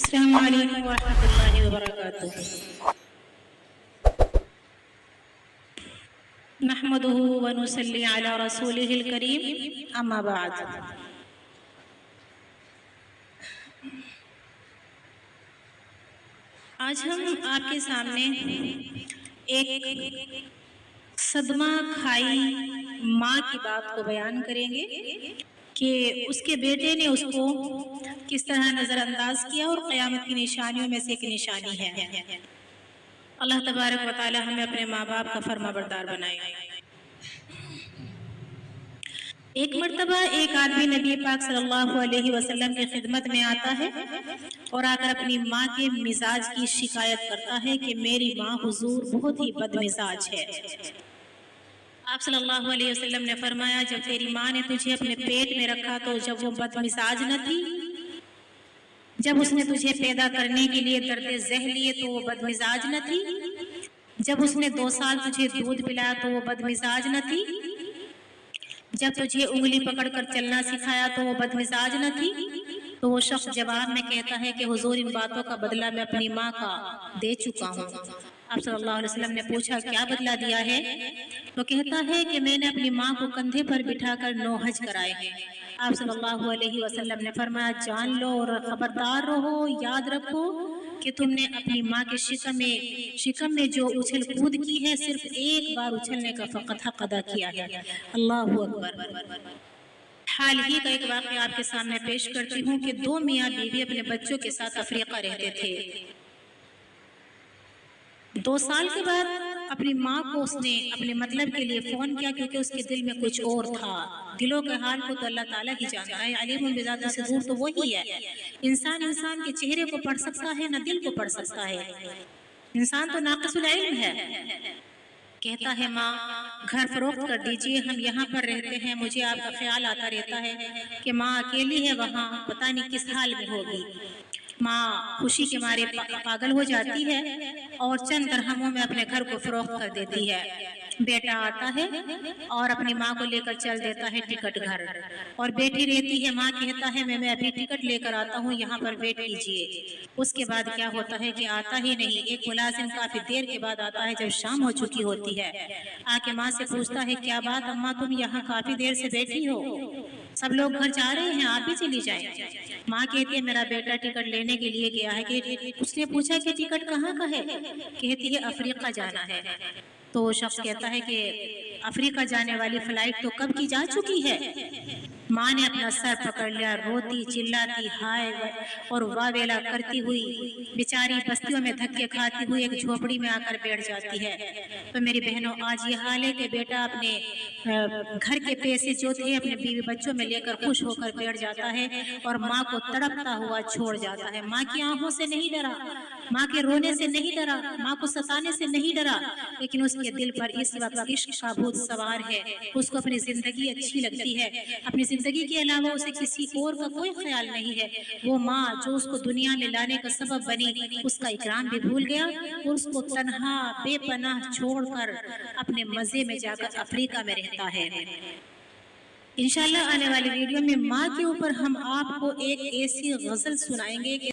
السلام علیکم ورحمۃ اللہ وبرکاتہ۔ نحمده ونصلی علی رسولہ الکریم، اما بعد۔ آج ہم آپ کے سامنے ایک صدمہ کھائی ماں کی بات کو بیان کریں گے کہ اس کے بیٹے نے اس کو کس طرح نظر انداز کیا اور قیامت کی نشانیوں میں سے ایک نشانی ہے۔ اللہ تبارک و تعالی ہمیں اپنے ماں باپ کا فرما بردار بنائے۔ ایک مرتبہ ایک آدمی نبی پاک صلی اللہ علیہ وسلم کی خدمت میں آتا ہے اور آ کر اپنی ماں کے مزاج کی شکایت کرتا ہے کہ میری ماں حضور بہت ہی بد مزاج ہے۔ آپ صلی اللہ علیہ وسلم نے فرمایا، جب تیری ماں نے تجھے اپنے پیٹ میں رکھا تو جب وہ بد مزاج نہ تھی؟ جب اس نے تجھے پیدا کرنے کے لیے درد ذہ لیے تو وہ بد مزاج نہ تھی؟ جب اس نے 2 سال تجھے دودھ پلایا تو وہ بد مزاج نہ تھی؟ جب تجھے انگلی پکڑ کر چلنا سکھایا تو وہ بد مزاج نہ تھی؟ تو وہ شخص جواب میں کہتا ہے کہ حضور ان باتوں کا بدلہ میں اپنی ماں کا دے چکا ہوں۔ آپ صلی اللہ علیہ وسلم نے پوچھا، کیا بدلہ دیا ہے؟ تو کہتا ہے کہ میں نے اپنی ماں کو کندھے پر بٹھا کر 9 حج کرائے ہیں۔ آپ صلی اللہ علیہ وسلم نے فرمایا، جان لو اور خبردار رہو، یاد رکھو کہ تم نے اپنی ماں کے شکم میں جو اچھل کود کی ہے، صرف ایک بار اچھلنے کا فقط حق ادا کیا ہے۔ اللہ اکبر۔ حال ہی کا ایک واقعہ آپ کے سامنے پیش کرتی ہوں کہ 2 میاں بیوی اپنے بچوں کے ساتھ افریقہ رہتے تھے۔ 2 سال کے بعد اپنی ماں کو اس نے اپنے مطلب کے لیے فون کیا، کیونکہ اس کے دل میں کچھ اور تھا۔ دلوں کے حال کو تو اللہ تعالیٰ ہی جانتا ہے، علیم بذات الصدور تو وہی ہے۔ انسان کے چہرے کو پڑھ سکتا ہے، نہ دل کو پڑھ سکتا ہے۔ انسان تو ناقص العلم ہے۔ کہتا ہے، ماں گھر فروخت کر دیجئے، ہم یہاں پر رہتے ہیں، مجھے آپ کا خیال آتا رہتا ہے کہ ماں اکیلی ہے وہاں، پتہ نہیں کس حال میں ہوگی۔ ماں خوشی کے مارے پاگل ہو جاتی ہے اور چند درہموں میں اپنے گھر کو فروخت کر دیتی ہے۔ بیٹا آتا ہے اور اپنی ماں کو لے کر چل دیتا ہے ٹکٹ گھر، اور بیٹی رہتی ہے۔ ماں کہتا ہے، میں ابھی ٹکٹ لے کر آتا ہوں، یہاں پر ویٹ کیجئے۔ اس کے بعد کیا ہوتا ہے کہ آتا ہی نہیں۔ ایک ملازم کافی دیر کے بعد آتا ہے، جب شام ہو چکی ہوتی ہے۔ آ کے ماں سے پوچھتا ہے، کیا بات اماں، تم یہاں کافی دیر سے بیٹھی ہو؟ سب لوگ گھر جا رہے ہیں، آپ بھی چلی جائیں۔ ماں کہتی ہے، میرا بیٹا ٹکٹ لینے کے لیے گیا ہے۔ اس نے پوچھا کہ ٹکٹ کہاں کا ہے؟ کہتی ہے، افریقہ جانا ہے۔ تو وہ شخص کہتا ہے کہ افریقہ جانے والی فلائٹ تو کب کی جا چکی ہے۔ ماں نے اپنا سر پکڑ لیا، روتی چلاتی ہائے اور واویلا کرتی ہوئی بیچاری بستیوں میں دھکے کھاتی ہوئی ایک جھوپڑی میں آ کر بیٹھ جاتی ہے۔ تو میری بہنوں، آج یہ حال ہے کہ بیٹا اپنے گھر کے پیسے جو تھے اپنے بیوی بچوں میں لے کر خوش ہو کر بیٹھ جاتا ہے اور ماں کو تڑپتا ہوا چھوڑ جاتا ہے۔ ماں کی آنکھوں سے نہیں ڈرا، ماں کے رونے سے نہیں ڈرا، ماں کو ستانے سے نہیں ڈرا، لیکن اس کے دل پر اس وقت عشق کا بھوت سوار ہے۔ اس کو اپنی زندگی اچھی لگتی ہے، اپنی زندگی کے علاوہ اسے کسی اور کا کوئی خیال نہیں ہے۔ وہ ماں جو اس کو دنیا میں لانے کا سبب بنی، اس کا اکرام بھی بھول گیا اور اس کو تنہا بے پناہ چھوڑ کر اپنے مزے میں جا کر افریقہ میں رہتا ہے۔ انشاءاللہ آنے والی ویڈیو میں ماں کے اوپر ہم آپ کو ایک ایسی غزل سنائیں گے کہ